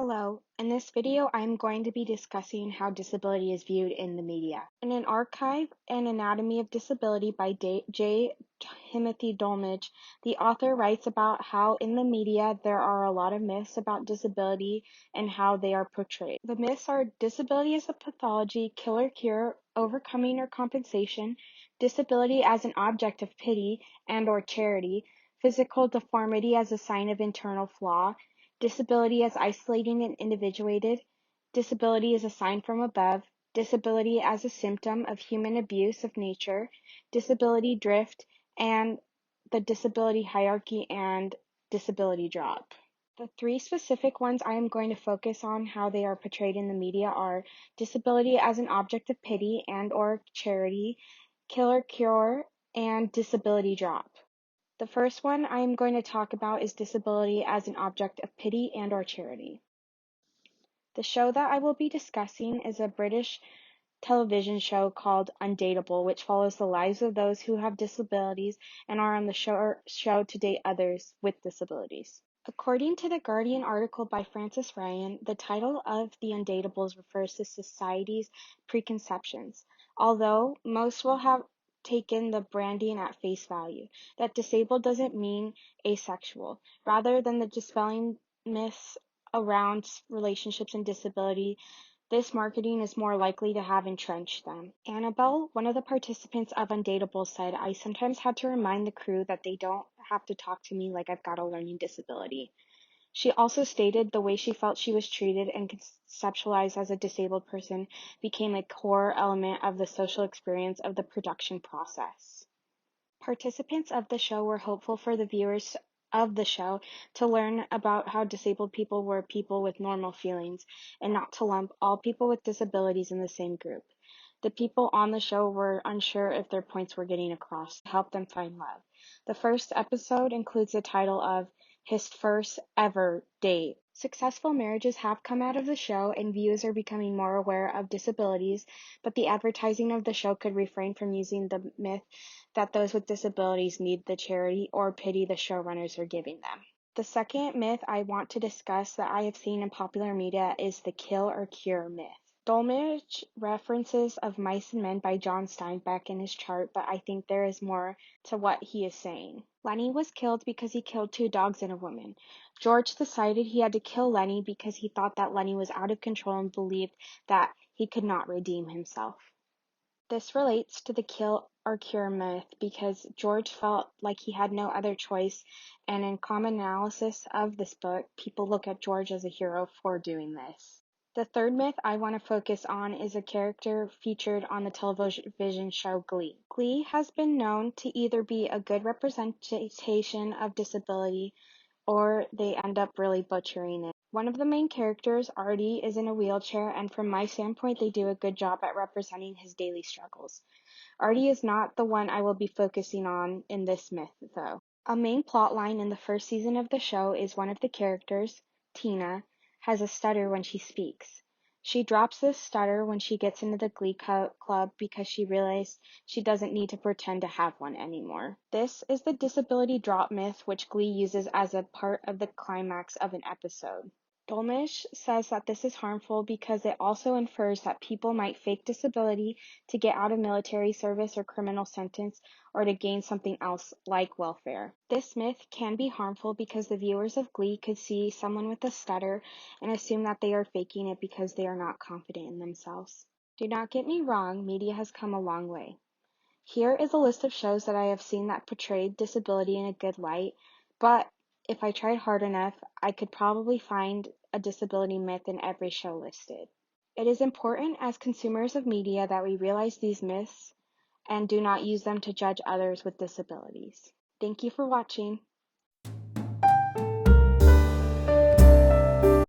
Hello, in this video I'm going to be discussing how disability is viewed in the media. In an archive, An Anatomy of Disability by J. Timothy Dolmage, the author writes about how in the media there are a lot of myths about disability and how they are portrayed. The myths are disability as a pathology, killer cure, overcoming or compensation, disability as an object of pity and or charity, physical deformity as a sign of internal flaw, disability as isolating and individuated, disability as a sign from above, disability as a symptom of human abuse of nature, disability drift, and the disability hierarchy and disability drop. The three specific ones I am going to focus on how they are portrayed in the media are disability as an object of pity and or charity, killer cure, and disability drop. The first one I am going to talk about is disability as an object of pity and or charity. The show that I will be discussing is a British television show called Undateable, which follows the lives of those who have disabilities and are on the show to date others with disabilities. According to the Guardian article by Francis Ryan, the title of The Undateables refers to society's preconceptions, although most will have taken the branding at face value, that disabled doesn't mean asexual, rather than the dispelling myths around relationships and disability. This marketing is more likely to have entrenched them. Annabelle, one of the participants of Undateable, said, "I sometimes had to remind the crew that they don't have to talk to me like I've got a learning disability." She also stated the way she felt she was treated and conceptualized as a disabled person became a core element of the social experience of the production process. Participants of the show were hopeful for the viewers of the show to learn about how disabled people were people with normal feelings and not to lump all people with disabilities in the same group. The people on the show were unsure if their points were getting across to help them find love. The first episode includes the title of His First Ever Date. Successful marriages have come out of the show and viewers are becoming more aware of disabilities, but the advertising of the show could refrain from using the myth that those with disabilities need the charity or pity the showrunners are giving them. The second myth I want to discuss that I have seen in popular media is the kill or cure myth. Dolmage references of Mice and Men by John Steinbeck in his chart, but I think there is more to what he is saying. Lenny was killed because he killed 2 dogs and a woman. George decided he had to kill Lenny because he thought that Lenny was out of control and believed that he could not redeem himself. This relates to the kill or cure myth because George felt like he had no other choice, and in common analysis of this book, people look at George as a hero for doing this. The third myth I want to focus on is a character featured on the television show Glee. Glee has been known to either be a good representation of disability or they end up really butchering it. One of the main characters, Artie, is in a wheelchair, and from my standpoint, they do a good job at representing his daily struggles. Artie is not the one I will be focusing on in this myth, though. A main plot line in the first season of the show is one of the characters, Tina, has a stutter when she speaks. She drops this stutter when she gets into the Glee club because she realized she doesn't need to pretend to have one anymore. This is the disability drop myth which Glee uses as a part of the climax of an episode. Dolmage says that this is harmful because it also infers that people might fake disability to get out of military service or criminal sentence or to gain something else like welfare. This myth can be harmful because the viewers of Glee could see someone with a stutter and assume that they are faking it because they are not confident in themselves. Do not get me wrong, media has come a long way. Here is a list of shows that I have seen that portrayed disability in a good light, but if I tried hard enough, I could probably find a disability myth in every show listed. It is important as consumers of media that we realize these myths and do not use them to judge others with disabilities. Thank you for watching.